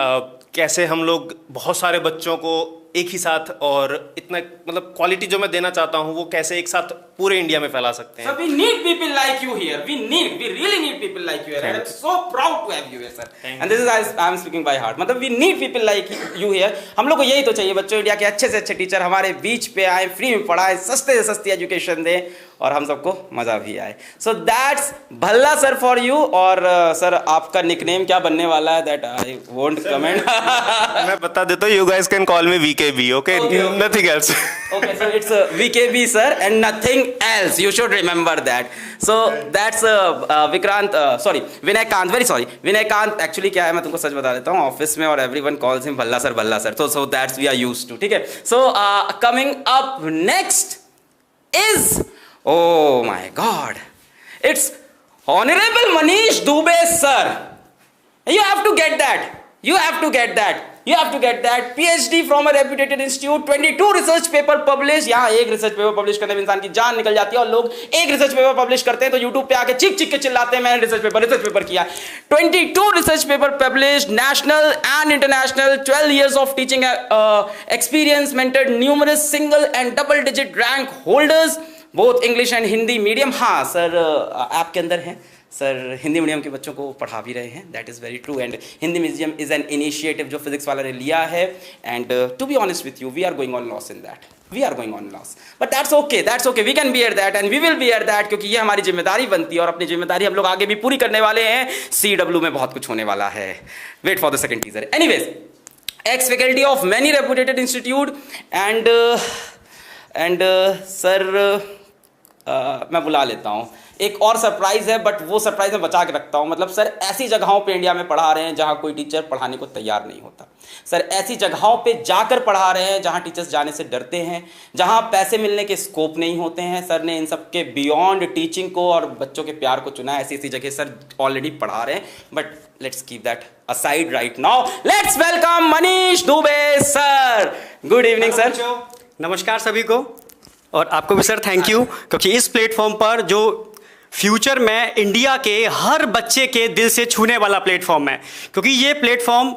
कैसे हम लोग बहुत सारे बच्चों को एक ही साथ, और इतना मतलब क्वालिटी जो मैं देना चाहता हूँ वो कैसे एक साथ पूरे इंडिया में फैला सकते हैं।
So we need people like you here. We really need people like you here. And I'm so proud to have you here, sir. And this is I'm speaking by heart. मतलब we need people like you here. हम लोग को यही तो चाहिए, बच्चों India के अच्छे से अच्छे टीचर हमारे बीच पे आए, फ्री में पढ़ाएं, सस्ते से सस्ती एजुकेशन दें और हम सबको मजा भी आए। So that's Bhalla sir for you। और सर आपका निकनेम क्या बनने वाला है? That I won't comment।
मैं बता देता हूँ, you guys can call me VKB, okay? Nothing else।
Okay, so it's VKB sir and nothing else. You should remember that. So that's Vinay Kant. Very sorry, Vinay Kant। Actually क्या है, मैं तुमको सच बता देता हूँ, ऑफिस में और everyone calls him Bhalla sir. So that's we are used to, ठीक है। So coming up next is, oh my God, it's Honorable Manish Dubey sir। You have to get that. You have to get that. You have to get that. PhD from a reputed institute, 22 research paper published। यहाँ एक research paper publish करने में इंसान की जान निकल जाती है, और लोग एक रिसर्च पेपर पब्लिश करते हैं तो YouTube पे आके चीख के चिल्लाते हैं मैंने रिसर्च पेपर किया। 22 research paper published, national and international, 12 years of teaching experience, mentored numerous single and double digit rank holders, both English and Hindi medium. हाँ सर, ऐप के अंदर है सर, हिंदी मीडियम के बच्चों को पढ़ा भी रहे हैं, that is very true. And Hindi medium is an initiative जो फिजिक्स वाला ने लिया है, and to be honest with you, we are going on loss in that, we are going on loss, but that's okay, we can bear that and we will bear that, क्योंकि ये हमारी जिम्मेदारी बनती है और अपनी जिम्मेदारी हम लोग आगे भी पूरी करने वाले हैं। CW में बहुत कुछ होने वाला है, wait for the second teaser. Anyways, ex faculty of many reputed institute and sir मैं बुला लेता हूँ, एक और सरप्राइज है, बट वो सरप्राइज मैं बचा के रखता हूँ। मतलब सर ऐसी जगहों पे इंडिया में पढ़ा रहे हैं जहाँ कोई टीचर पढ़ाने को तैयार नहीं होता, सर ऐसी जगहों पे जाकर पढ़ा रहे हैं जहाँ टीचर्स जाने से डरते हैं, जहाँ पैसे मिलने के स्कोप नहीं होते हैं। सर ने इन सब के बियॉन्ड टीचिंग को और बच्चों के प्यार को चुना है। ऐसी ऐसी जगह सर ऑलरेडी पढ़ा रहे हैं, but let's keep that aside right now. Let's welcome Manish Dubey sir. Good evening sir.
नमस्कार सभी को, और आपको भी सर थैंक यू, क्योंकि इस प्लेटफॉर्म पर जो फ्यूचर में इंडिया के हर बच्चे के दिल से छूने वाला प्लेटफॉर्म है, क्योंकि ये प्लेटफॉर्म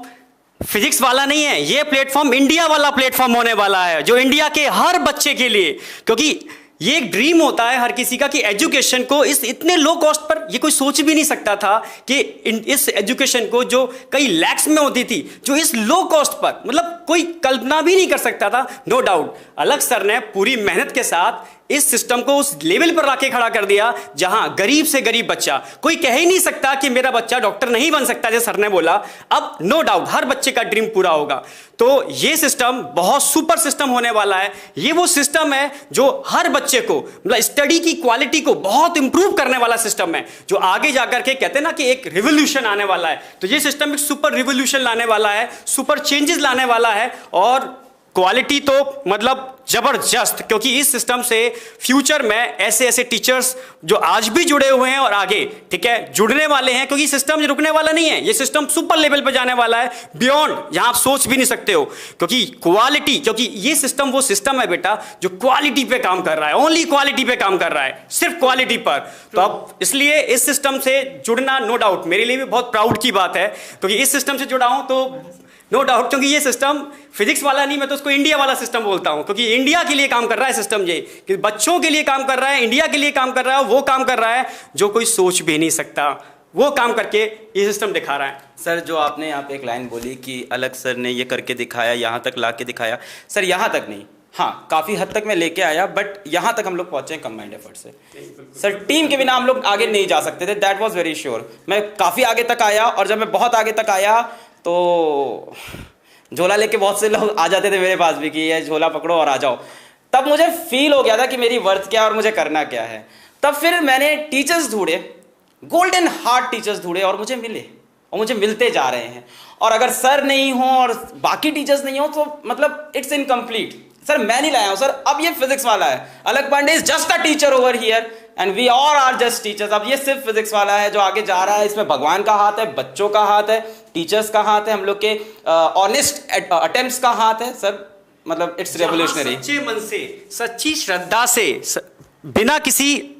फिजिक्स वाला नहीं है, ये प्लेटफॉर्म इंडिया वाला प्लेटफॉर्म होने वाला है, जो इंडिया के हर बच्चे के लिए, क्योंकि ये एक ड्रीम होता है हर किसी का कि एजुकेशन को इस इतने लो कॉस्ट पर, ये कोई सोच भी नहीं सकता था कि इस एजुकेशन को जो कई लैक्स में होती थी, जो इस लो कॉस्ट पर, मतलब कोई कल्पना भी नहीं कर सकता था। नो डाउट अलग सर ने पूरी मेहनत के साथ इस सिस्टम को उस लेवल पर लाके खड़ा कर दिया जहां गरीब से गरीब बच्चा, कोई कह ही नहीं सकता कि मेरा बच्चा डॉक्टर नहीं बन सकता, जैसे सर ने बोला। अब नो डाउट हर बच्चे का ड्रीम पूरा होगा। तो ये सिस्टम बहुत सुपर सिस्टम होने वाला है। ये वो सिस्टम है जो हर बच्चे को, मतलब स्टडी की क्वालिटी को बहुत इंप्रूव करने वाला सिस्टम है, जो आगे जाकर के कहते हैं ना कि एक रिवोल्यूशन आने वाला है। तो ये सिस्टम एक सुपर रिवोल्यूशन लाने वाला है, सुपर चेंजेस लाने वाला है, और क्वालिटी तो मतलब जबरदस्त, क्योंकि इस सिस्टम से फ्यूचर में ऐसे ऐसे टीचर्स जो आज भी जुड़े हुए हैं और आगे, ठीक है, जुड़ने वाले हैं, क्योंकि सिस्टम रुकने वाला नहीं है। ये सिस्टम सुपर लेवल पे जाने वाला है, बियॉन्ड जहां आप सोच भी नहीं सकते हो, क्योंकि क्वालिटी, क्योंकि ये सिस्टम वो सिस्टम है बेटा जो क्वालिटी पे काम कर रहा है, ओनली क्वालिटी पे काम कर रहा है, सिर्फ क्वालिटी पर। तो अब इसलिए इस सिस्टम से जुड़ना नो डाउट मेरे लिए भी बहुत प्राउड की बात है, क्योंकि इस सिस्टम से जुड़ा हूं तो नो डाउट, क्योंकि ये सिस्टम फिजिक्स वाला नहीं, मैं तो उसको इंडिया वाला सिस्टम बोलता हूं, क्योंकि इंडिया के लिए काम कर रहा है सिस्टम, ये कि बच्चों के लिए काम कर रहा है, इंडिया के लिए काम कर रहा है, वो काम कर रहा है जो कोई सोच भी नहीं सकता, वो काम करके ये सिस्टम दिखा रहा है।
सर जो आपने यहाँ पे एक लाइन बोली कि अलग सर ने ये करके दिखाया, यहाँ तक ला के दिखाया, सर यहाँ तक नहीं, हाँ काफ़ी हद तक मैं लेके आया, बट यहाँ तक हम लोग पहुँचे हैं कंबाइंड एफर्ट से। सर टीम के बिना हम लोग आगे नहीं जा सकते थे, दैट वाज वेरी श्योर। मैं काफ़ी आगे तक आया, और जब मैं बहुत आगे तक आया तो झोला लेके बहुत से लोग आ जाते थे मेरे पास भी कि ये झोला पकड़ो और आ जाओ। तब मुझे फील हो गया था कि मेरी वर्थ क्या है और मुझे करना क्या है। तब फिर मैंने टीचर्स ढूंढे, गोल्डन हार्ट टीचर्स ढूंढे और मुझे मिले और मुझे मिलते जा रहे हैं। और अगर सर नहीं हो और बाकी टीचर्स नहीं हो तो मतलब इट्स इनकम्प्लीट। सर मैं नहीं लाया हूं सर, अब ये फिजिक्स वाला है, Alakh Pandey is just a teacher over here and we all are just teachers. अब ये सिर्फ फिजिक्स वाला है जो आगे जा रहा है, इसमें भगवान का हाथ है, बच्चों का हाथ है, टीचर्स का हाथ है, हम लोग के ऑनेस्ट अटेम्प्ट्स का हाथ है सर। मतलब इट्स रेवोल्यूशनरी।
सच्चे मन से, सच्ची श्रद्धा से, बिना किसी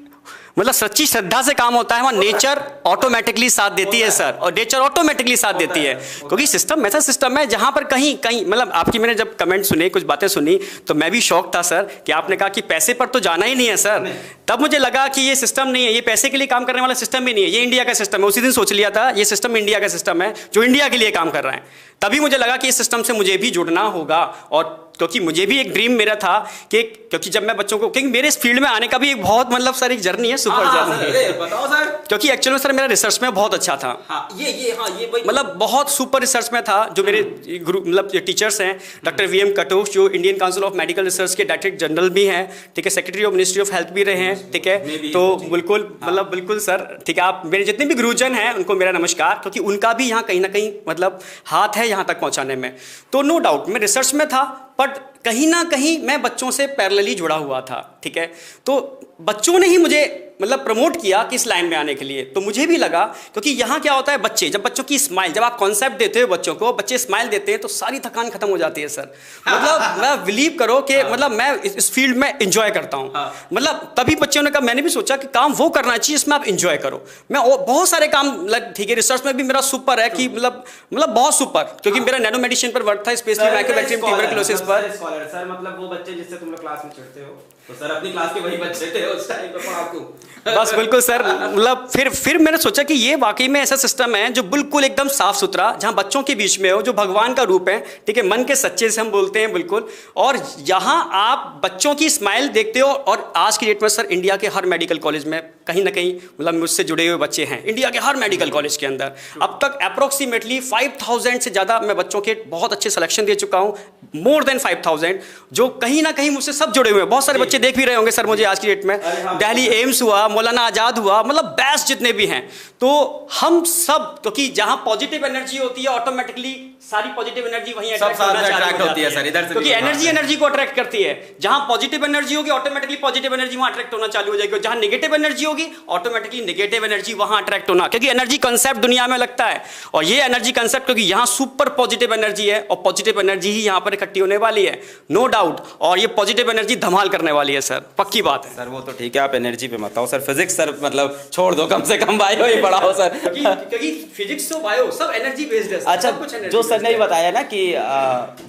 मतलब सच्ची श्रद्धा से काम होता है, वहां नेचर ऑटोमेटिकली साथ देती है सर, और नेचर ऑटोमेटिकली साथ देती है, क्योंकि सिस्टम ऐसा सिस्टम है जहां पर कहीं कहीं मतलब आपकी मैंने जब कमेंट सुने, कुछ बातें सुनी, तो मैं भी शौक था सर कि आपने कहा कि पैसे पर तो जाना ही नहीं है सर। तब मुझे लगा कि ये सिस्टम नहीं है, ये पैसे के लिए काम करने वाला सिस्टम ही नहीं है, ये इंडिया का सिस्टम है। उसी दिन सोच लिया था ये सिस्टम इंडिया का सिस्टम है जो इंडिया के लिए काम कर रहा है। तभी मुझे लगा कि इस सिस्टम से मुझे भी जुड़ना होगा, और क्योंकि मुझे भी एक ड्रीम मेरा था कि क्योंकि जब मैं बच्चों को, क्योंकि मेरे इस फील्ड में आने का भी एक बहुत मतलब सर एक जर्नी है, सुपर जर्नी।
बताओ सर।
क्योंकि एक्चुअली में सर मेरा रिसर्च में बहुत अच्छा था।
ये
मतलब बहुत सुपर रिसर्च में था। जो मेरे ग्रुप मतलब टीचर्स हैं, डॉक्टर वीएम कटोच जो Indian council of medical research के डायरेक्टर जनरल भी हैं, ठीक है, secretary of ministry of health भी रहे हैं, ठीक है, तो बिल्कुल मतलब बिल्कुल सर, ठीक है, आप मेरे जितने भी गुरुजन हैं उनको मेरा नमस्कार, क्योंकि उनका भी यहाँ कहीं ना कहीं मतलब हाथ है यहाँ तक पहुँचाने में। तो नो डाउट मैं रिसर्च में था, बट कहीं ना कहीं मैं बच्चों से पैरेलली जुड़ा हुआ था, ठीक है। तो बच्चों ने ही मुझे मतलब प्रमोट किया कि इस लाइन में आने के लिए। तो मुझे भी लगा, क्योंकि यहाँ क्या होता है, बच्चे जब बच्चों की स्माइल, जब आप कॉन्सेप्ट देते हो बच्चों को, बच्चे स्माइल देते हैं तो सारी थकान खत्म हो जाती है सर। मतलब मैं बिलीव करो कि मतलब मैं इस फील्ड में इंजॉय करता हूँ। मतलब तभी बच्चों ने कहा, मैंने भी सोचा कि काम वो करना चाहिए इसमें आप इंजॉय करो। मैं बहुत सारे काम, ठीक है, रिसर्च में भी मेरा सुपर है कि मतलब बहुत सुपर, क्योंकि मेरा नैनो मेडिसिन पर वर्क था, स्पेशली माइक्रोबैक्टीरियम ट्यूबरकुलोसिस पर।
सर मतलब वो बच्चे जिससे तुम लोग क्लास में चढ़ते हो, तो सर अपनी क्लास के वही बच्चे थे उस टाइम पे आपको।
बस बिल्कुल सर, मतलब फिर मैंने सोचा कि ये वाकई में ऐसा सिस्टम है जो बिल्कुल एकदम साफ सुथरा, जहां बच्चों के बीच में हो, जो भगवान का रूप है, ठीक है, मन के सच्चे से हम बोलते हैं बिल्कुल। और यहाँ आप बच्चों की स्माइल देखते हो। और आज की डेट में सर इंडिया के हर मेडिकल कॉलेज में कहीं ना कहीं मतलब मुझसे जुड़े हुए बच्चे हैं, इंडिया के हर मेडिकल कॉलेज के अंदर। अब तक अप्रोक्सीमेटली 5000 से ज़्यादा मैं बच्चों के बहुत अच्छे सिलेक्शन दे चुका हूँ, मोर देन 5000, जो कहीं ना कहीं मुझसे सब जुड़े हुए हैं। बहुत सारे बच्चे देख भी रहे होंगे सर मुझे आज की डेट में, दिल्ली एम्स हुआ, मौलाना आजाद हुआ, मतलब बेस्ट जितने भी हैं। तो हम सब, क्योंकि जहां पॉजिटिव एनर्जी होती है ऑटोमेटिकली सारी पॉजिटिव एनर्जी वहीं अट्रैक्ट होती है सर, इधर से, क्योंकि एनर्जी को अट्रैक्ट करती है। जहां पॉजिटिव एनर्जी होगी ऑटोमेटिकली पॉजिटिव एनर्जी वहां अट्रैक्ट होना चालू हो जाएगी, जहां नेगेटिव एनर्जी होगी ऑटोमेटिकली नेगेटिव एनर्जी वहां अट्रैक्ट होना, क्योंकि एनर्जी कंसेप्ट दुनिया में लगता है। और ये एनर्जी कंसेप्ट, क्योंकि यहां सुपर पॉजिटिव एनर्जी है और पॉजिटिव एनर्जी ही यहां पर इकट्ठी होने वाली है, नो डाउट। और ये पॉजिटिव एनर्जी धमाल करने वाली है सर, पक्की बात है
सर। वो तो ठीक है, आप एनर्जी पे मत आओ सर, फिजिक्स सर मतलब छोड़ दो, कम से कम बायो ही पढ़ाओ सर,
क्योंकि फिजिक्स तो बायो सब एनर्जी बेस्ड है।
अच्छा, जो सर ने बताया ना कि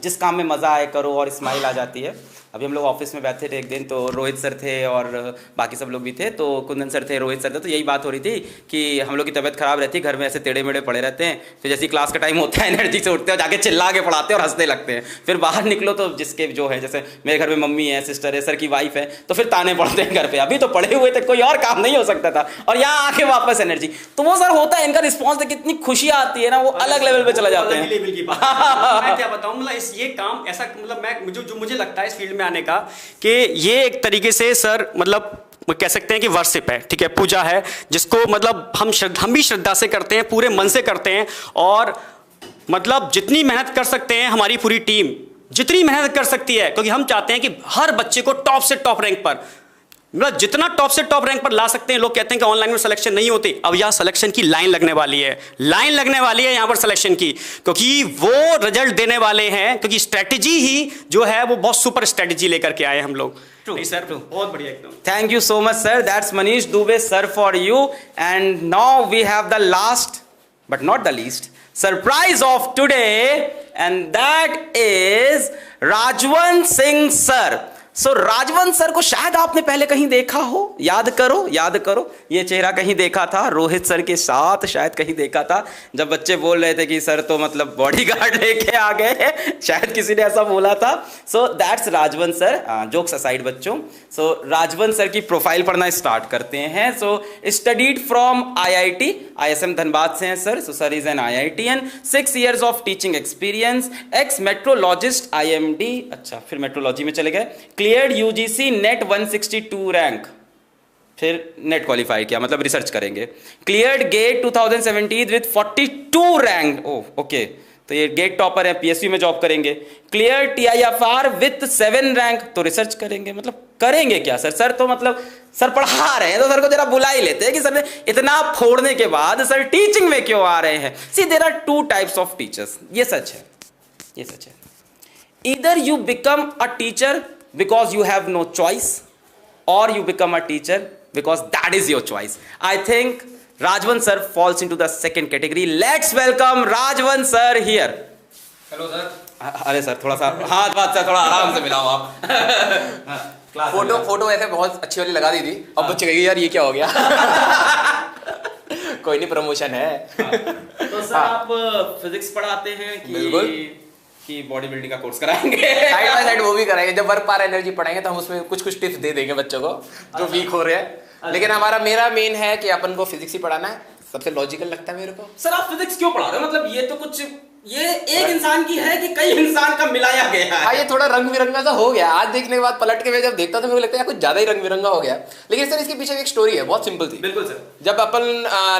जिस काम में मजा आए करो और स्माइल आ जाती है। अभी हम लोग ऑफिस में बैठे थे एक दिन, तो रोहित सर थे और बाकी सब लोग भी थे, तो कुंदन सर थे, रोहित सर थे, तो यही बात हो रही थी कि हम लोग की तबीयत खराब रहती है, घर में ऐसे टेढ़े मेढ़े पड़े रहते हैं, फिर जैसे क्लास का टाइम होता है एनर्जी से उठते हो, जाके चिल्ला के पढ़ाते हैं और हंसने लगते हैं। फिर बाहर निकलो तो जिसके जो है, जैसे मेरे घर में मम्मी है, सिस्टर है, सर की वाइफ है, तो फिर ताने पड़ते हैं घर पे, अभी तो पढ़े हुए थे, कोई और काम नहीं हो सकता था, और यहाँ आके वापस एनर्जी। तो वो सर होता है, इनका रिस्पॉन्स देख कितनी खुशी आती है ना, वो अलग लेवल पे चला जाते हैं।
मैं क्या बताऊं, मतलब ये काम ऐसा, मतलब मैं जो मुझे लगता है इस फील्ड में आने का, कि ये एक तरीके से सर मतलब कह सकते हैं कि वर्शिप है, ठीक है, पूजा है, जिसको मतलब हम भी श्रद्धा से करते हैं, पूरे मन से करते हैं। और मतलब जितनी मेहनत कर सकते हैं, हमारी पूरी टीम जितनी मेहनत कर सकती है, क्योंकि हम चाहते हैं कि हर बच्चे को टॉप से टॉप रैंक पर, मतलब जितना टॉप से टॉप रैंक पर ला सकते हैं। लोग कहते हैं कि ऑनलाइन में सिलेक्शन नहीं होती, अब यह सिलेक्शन की लाइन लगने वाली है, लाइन लगने वाली है यहाँ पर सिलेक्शन की, क्योंकि वो रिजल्ट देने वाले हैं, क्योंकि स्ट्रेटजी ही जो है वो बहुत सुपर स्ट्रेटजी लेकर के आए हम लोग। सर बहुत बढ़िया एकदम।
Thank you so much sir, that's Manish Dubey sir for you. And now we have the last but not the least surprise of today, and that is Rajwant Singh sir. So Rajwansh sir को शायद आपने पहले कहीं देखा हो, याद करो, ये चेहरा कहीं देखा था, रोहित सर के साथ शायद कहीं देखा था, जब बच्चे बोल रहे थे कि सर तो मतलब बॉडीगार्ड लेके आ गए, शायद किसी ने ऐसा बोला था। सो दैट्स राजवंश सर। जोक्स असाइड बच्चों, सो राजवंश सर की प्रोफाइल पढ़ना स्टार्ट करते हैं। So studied from IIT, ISM Dhanbad से हैं सर। So sir is an IITian, 6 years of teaching experience, ex metrologist IMD, अच्छा फिर मेट्रोलॉजी में चले गए, क्लियर्ड UGC नेट 162 रैंक, फिर नेट क्वालिफाई किया, मतलब रिसर्च करेंगे, cleared GATE 2017 with 42 rank, oh okay, तो ये गेट टॉपर है, PSU में जॉब करेंगे, क्लियर TIFR विथ 7 रैंक, तो रिसर्च करेंगे, मतलब करेंगे क्या सर? सर तो मतलब सर पढ़ा रहे हैं तो सर को जरा बुला ही लेते हैं कि सर ने इतना फोड़ने के बाद सर टीचिंग में क्यों आ रहे हैं। See there are 2 types of teachers, ये सच है, ये सच है। Either you become a teacher because you have no choice, और you become a teacher because that is your choice. I think Rajvansh sir falls into the second category. Let's welcome Rajvansh sir here.
Hello sir.
अरे sir थोड़ा सा हाथ बात से थोड़ा आराम से मिलाओ आप।
फोटो ऐसे बहुत अच्छी वाली लगा दी थी, अब बच्चे कहेंगे यार ये क्या हो गया। कोई नहीं, प्रमोशन है।
तो सर आप फिजिक्स पढ़ाते हैं कि
बिल्कुल,
कि बॉडी बिल्डिंग का कोर्स कराएंगे?
साइड बाय साइड वो भी कराएंगे। जब वर्क पावर एनर्जी पढ़ाएंगे तो हम उसमें कुछ टिप्स दे देंगे बच्चों को जो वीक हो रहे हैं। लेकिन मेरा मेन है कि अपन को फिजिक्स ही पढ़ाना है, सबसे लॉजिकल लगता है मेरे को।
सर आप फिजिक्स क्यों पढ़ा रहे हो? मतलब ये तो कुछ ये एक इंसान की है कि कई इंसान का मिलाया गया है?
हाँ, ये थोड़ा रंग बिरंगा सा हो गया। आज देखने के बाद पलट के मैं जब देखता तो मुझे लगता है कुछ ज्यादा ही रंग बिरंगा हो गया। लेकिन सर इसके पीछे एक स्टोरी है, बहुत सिंपल थी।
बिल्कुल सर।
जब अपन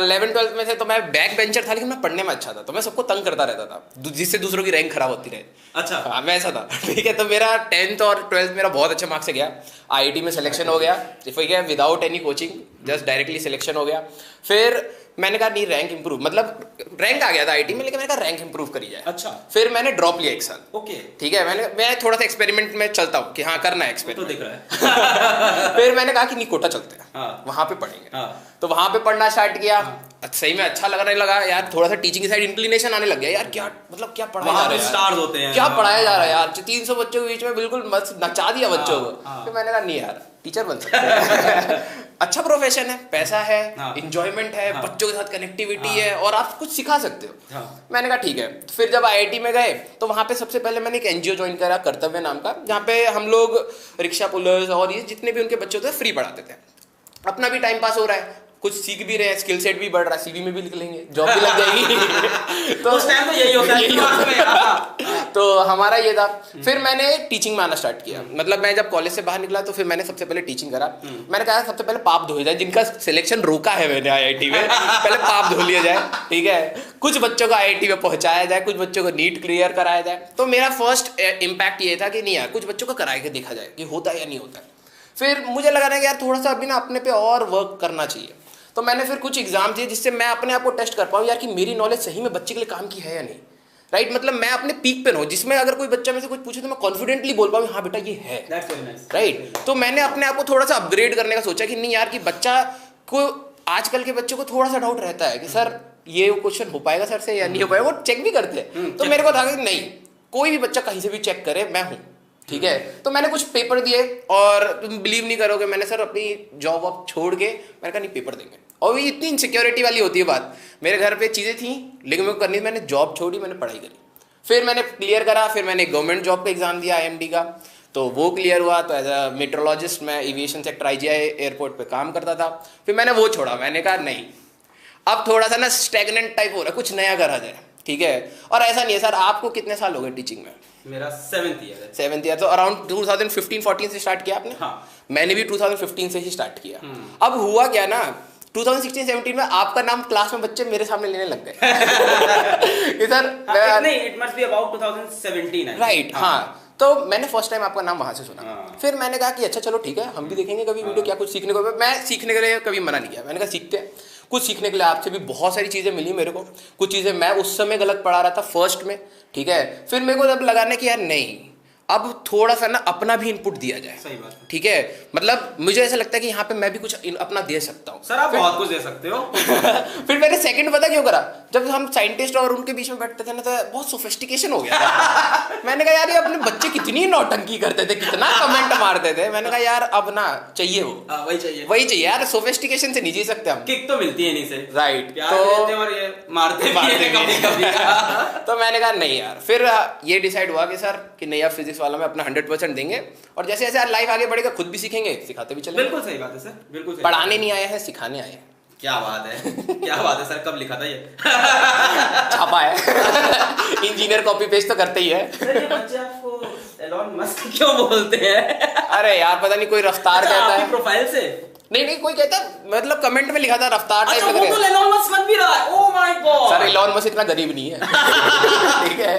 11th-12th में थे तो मैं बैक बेंचर था, लेकिन मैं पढ़ने में अच्छा था, तो मैं सबको तंग करता रहता था जिससे दूसरों की रैंक खराब होती रहे।
अच्छा।
हाँ, मैं ऐसा था। ठीक है, तो मेरा 10th और 12th मेरा बहुत अच्छा मार्क्स से गया। IIT में सिलेक्शन हो गया, without any coaching, just directly selection हो गया। फिर मैंने कहा नहीं, रैंक इंप्रूव, मतलब रैंक आ गया था IIT में, लेकिन मैंने कहा रैंक इंप्रूव करी जाए।
अच्छा।
फिर मैंने ड्रॉप लिया 1 साल।
ओके।
ठीक है, मैं थोड़ा सा एक्सपेरिमेंट में चलता हूँ कि हाँ करना है एक्सपेरिमेंट।
तो दिख रहा है।
फिर मैंने कहा कि नहीं, कोटा चलते हैं।
हाँ।
वहां पे पढ़ेंगे।
हाँ।
तो वहां पे पढ़ना स्टार्ट किया। सही में अच्छा लगने लगा यार, थोड़ा सा टीचिंग की साइड इंक्लिनेशन आने लग गया यार। क्या मतलब क्या पढ़ाया जा रहा है,
स्टार्स होते हैं,
क्या पढ़ाया जा रहा है यार। 300 बच्चों के बीच में बिल्कुल मस्त नचा दिया बच्चों को। फिर मैंने कहा नहीं यार, टीचर बन सकते हैं। अच्छा प्रोफेशन है, पैसा है, इंजॉयमेंट है, बच्चों के साथ कनेक्टिविटी है, और आप कुछ सिखा सकते हो। मैंने कहा ठीक है। फिर जब IIT में गए तो वहां पे सबसे पहले मैंने एक NGO ज्वाइन करा, कर्तव्य नाम का, जहाँ पे हम लोग रिक्शा पुलर्स और ये जितने भी उनके बच्चे होते हैं फ्री पढ़ाते थे। अपना भी टाइम पास हो रहा है, कुछ सीख भी रहे हैं, स्किल सेट भी बढ़ रहा है, CV में भी लिख लेंगे, जॉब भी लग जाएगी। तो उस टाइम तो यही होता है। तो हमारा ये था। फिर मैंने टीचिंग में आना स्टार्ट किया। मतलब मैं जब कॉलेज से बाहर निकला तो फिर मैंने सबसे पहले टीचिंग करा। मैंने कहा सबसे पहले पाप धोया जाए, जिनका सिलेक्शन रोका है मैंने IIT में, पहले पाप धो लिया जाए। ठीक है, कुछ बच्चों को IIT में पहुंचाया जाए, कुछ बच्चों को नीट क्लियर कराया जाए। तो मेरा फर्स्ट इम्पैक्ट ये था कि नहीं यार, कुछ बच्चों को करा के देखा जाए कि होता है या नहीं होता है। फिर मुझे लगा ना कि यार थोड़ा सा अभी ना अपने पे और वर्क करना चाहिए। तो मैंने फिर कुछ एग्जाम दिए जिससे मैं अपने आप को टेस्ट कर पाऊँ यार कि मेरी नॉलेज सही में बच्चे के लिए काम की है या नहीं। राइट, मतलब मैं अपने पीक पे ना हो, जिसमें अगर कोई बच्चा में से कुछ पूछे तो मैं कॉन्फिडेंटली बोल पाऊँ हाँ बेटा ये है। राइट, तो मैंने अपने आप को थोड़ा सा अपग्रेड करने का सोचा कि नहीं यार, कि बच्चा को, आजकल के बच्चों को थोड़ा सा डाउट रहता है कि सर ये क्वेश्चन हो पाएगा सर से या नहीं हो पाएगा, वो चेक भी करते हैं। तो मेरे को था कि नहीं, कोई भी बच्चा कहीं से भी चेक करे, मैं हूँ। ठीक है, तो मैंने कुछ पेपर दिए और तुम बिलीव नहीं करोगे, मैंने सर अपनी जॉब वॉब छोड़ के मैंने कहा नहीं पेपर देंगे। और भी इतनी इनसिक्योरिटी वाली होती है बात, मेरे घर पे चीज़ें थी लेकिन मेरे को करनी, मैंने जॉब छोड़ी, मैंने पढ़ाई करी। फिर मैंने क्लियर करा, फिर मैंने गवर्नमेंट जॉब का एग्जाम दिया IMD का, तो वो क्लियर हुआ। तो एज अ मेट्रोलॉजिस्ट मैं एविएशन सेक्टर IGI एयरपोर्ट पे काम करता था। फिर मैंने वो छोड़ा, मैंने कहा नहीं, अब थोड़ा सा ना स्टैग्नेंट टाइप हो रहा है, कुछ नया करा जाए। ठीक है, और ऐसा नहीं है सर, आपको कितने साल हो गए टीचिंग में?
मेरा 7th ईयर है।
7th ईयर, तो अराउंड 2015-14 से स्टार्ट किया आपने? हाँ। मैंने भी 2015 से ही स्टार्ट किया। अब हुआ क्या ना, 2016-17 में आपका नाम क्लास में बच्चे मेरे सामने लेने लग गए। इधर
नहीं, it must be about 2017।
Right, हाँ। तो मैंने फर्स्ट टाइम आपका नाम वहां से सुना। फिर मैंने कहा कि अच्छा चलो ठीक है, हम भी देखेंगे कभी वीडियो, क्या कुछ सीखने को। मैं सीखने के लिए कभी मना नहीं किया, मैंने कहा सीखते हैं। कुछ सीखने के लिए आपसे भी बहुत सारी चीज़ें मिली मेरे को। कुछ चीज़ें मैं उस समय गलत पढ़ा रहा था फर्स्ट में। ठीक है, फिर मेरे को जब लगा ना कि यार नहीं, अब थोड़ा सा ना अपना भी इनपुट दिया जाए।
सही बात है।
ठीक है, मतलब मुझे ऐसा लगता है कि यहाँ पे मैं भी कुछ अपना दे सकता हूँ।
सर आप बहुत कुछ दे सकते हो।
फिर मैंने सेकंड पता क्यों करा, जब हम साइंटिस्ट और उनके बीच में बैठते थे ना तो बहुत सोफिस्टिकेशन हो गया था। मैंने कहा यार ये अपने बच्चे कितनी नौटंकी करते थे, कितना कमेंट मारते थे। मैंने कहा यार अब ना चाहिए वो,
वही चाहिए
यार, सोफिस्टिकेशन से नहीं जी सकते हम।
किक तो मिलती है नहीं से,
राइट,
तो और ये मारते कभी।
तो मैंने कहा नहीं यार, फिर ये डिसाइड हुआ कि सर कि नहीं, आप फिजिक्स वाला में अपना 100% देंगे, और जैसे जैसे यार लाइफ आगे बढ़ेगा खुद भी सीखेंगे, सिखाते भी चलेंगे।
बिल्कुल सही बात है सर, बिल्कुल सही।
पढ़ाने नहीं आए हैं, सिखाने आए हैं।
क्या बात है, क्या बात है सर, कब लिखा था ये?
छापा है। इंजीनियर कॉपी पेस्ट तो करते ही है।
सर ये बच्चे आपको एलॉन मस्क क्यों बोलते हैं?
अरे यार पता नहीं, कोई रफ्तार कहता है।
प्रोफाइल से
नहीं कोई कहता है, मतलब कमेंट में लिखा था रफ्तार टाइप लग रहा है।
तो एलॉन मस्क बन भी रहा है। Oh my God
sir Elon Musk इतना गरीब नहीं है। ठीक है,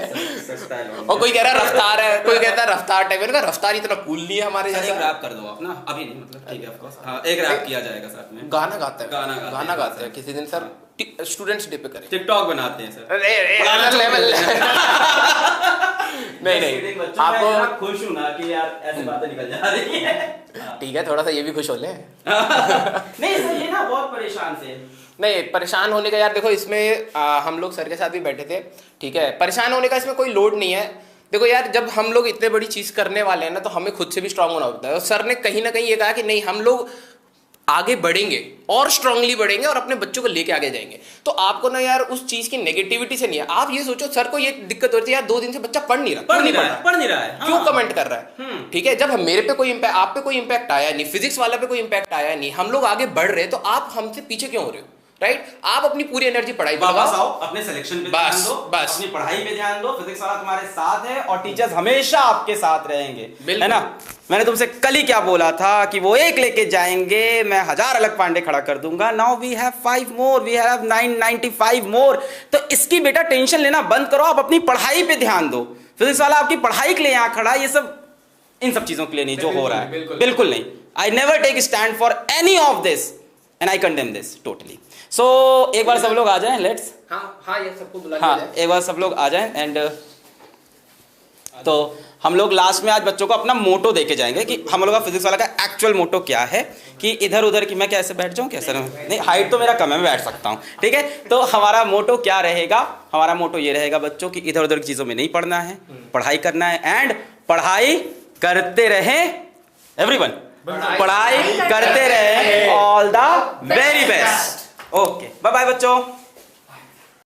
और कोई कह रहा है रफ्तार है, कोई कहता है रफ्तार टाइप। मैंने कहा रफ्तार इतना कूल नहीं है हमारे जैसा।
एक रैप कर दो आप ना, अभी नहीं, मतलब ठीक है ऑफ कोर्स। हां एक रैप किया जाएगा साथ में।
गाना गाता है,
गाना
गाते हैं किसी दिन सर, स्टूडेंट्स डे पे करें।
टिकटॉक बनाते हैं सर।
अलग लेवल। नहीं
आपको खुश हूं ना कि यार ऐसी बातें निकल जा रही है।
ठीक है, थोड़ा सा ये भी खुश हो ले।
नहीं सर ये ना बहुत परेशान से।
नहीं परेशान होने का यार देखो, इसमें हम लोग सर के साथ भी बैठे थे। ठीक है, परेशान होने का इसमें कोई लोड नहीं है। देखो यार, जब हम लोग इतने बड़ी चीज करने वाले हैं ना, तो हमें खुद से भी स्ट्रांग होना होता है। और सर ने कहीं ना कहीं ये कहा कि नहीं, हम लोग आगे बढ़ेंगे और स्ट्रांगली बढ़ेंगे और अपने बच्चों को लेके आगे जाएंगे। तो आपको ना यार उस चीज की नेगेटिविटी से नहीं है। आप ये सोचो, सर को ये दिक्कत होती है यार 2 दिन से बच्चा पढ़ नहीं रहा है, क्यों कमेंट कर रहा है। ठीक है, जब मेरे पे कोई इम्पैक्ट, आप पे कोई इम्पैक्ट आया नहीं, फिजिक्स वाला पे कोई इम्पैक्ट आया नहीं, हम लोग आगे बढ़ रहे, तो आप हमसे पीछे क्यों हो रहे हो? राइट, आप अपनी पूरी एनर्जी पढ़ाई पे लगाओ,
अपने सिलेक्शन पे
बस,
ध्यान दो,
बस।
अपनी पढ़ाई पे ध्यान दो। फिजिक्स वाला तुम्हारे साथ है और टीचर्स हमेशा आपके साथ रहेंगे, है ना। मैंने तुमसे कल ही क्या बोला था कि वो 1 लेके जाएंगे, मैं 1000 अलग पांडे खड़ा कर दूंगा। Now we have 5 more, we have 995 more. तो इसकी बेटा टेंशन लेना बंद करो, आप अपनी पढ़ाई पे ध्यान दो। फिजिक्स वाला आपकी पढ़ाई के लिए यहां खड़ा, ये सब इन सब चीजों के लिए नहीं जो हो रहा है, बिल्कुल नहीं। I never take stand for any of this and I condemn this totally. So एक बार सब लोग आ जाएं, लेट्स।
हाँ ये सबको बुला
हाँ एक बार सब लोग आ जाएं एंड तो हम लोग लास्ट में आज बच्चों को अपना मोटो देके जाएंगे कि हम लोग का फिजिक्स वाला का एक्चुअल मोटो क्या है। कि इधर उधर की मैं कैसे बैठ जाऊँ, कैसे नहीं, हाइट तो मेरा कम है, मैं बैठ सकता हूँ। ठीक है, तो हमारा मोटो क्या रहेगा? हमारा मोटो ये रहेगा बच्चों की इधर उधर की चीज़ों में नहीं पढ़ना है, पढ़ाई करना है एंड पढ़ाई करते रहें। एवरीवन पढ़ाई करते रहें। All the very best. Okay bye bye बच्चों।